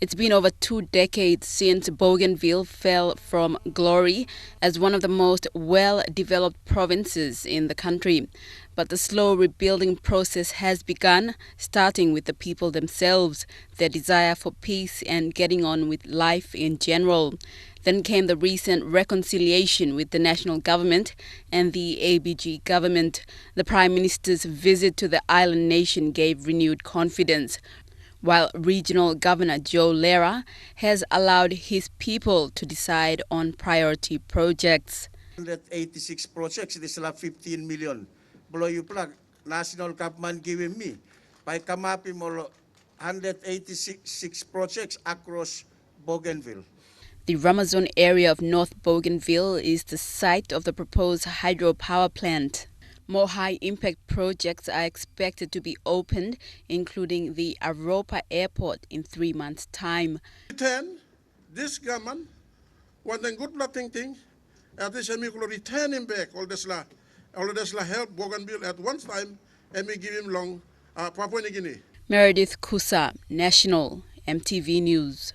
It's been over 2 decades since Bougainville fell from glory as one of the most well-developed provinces in the country. But the slow rebuilding process has begun, starting with the people themselves, their desire for peace and getting on with life in general. Then came the recent reconciliation with the national government and the ABG government. The Prime Minister's visit to the island nation gave renewed confidence, while Regional Governor Joe Lera has allowed his people to decide on priority projects. 186 projects, it is like 15 million. Below you plug, national government giving me. By come up in 186 projects across Bougainville. The Ramazon area of North Bougainville is the site of the proposed hydropower plant. More high-impact projects are expected to be opened, including the Aropa Airport in 3 months' time. This government want a good nothing thing, at least we could return him back, all this help Bougainville at one time, and we give him long Papua New Guinea. Meredith Kusa, National, MTV News.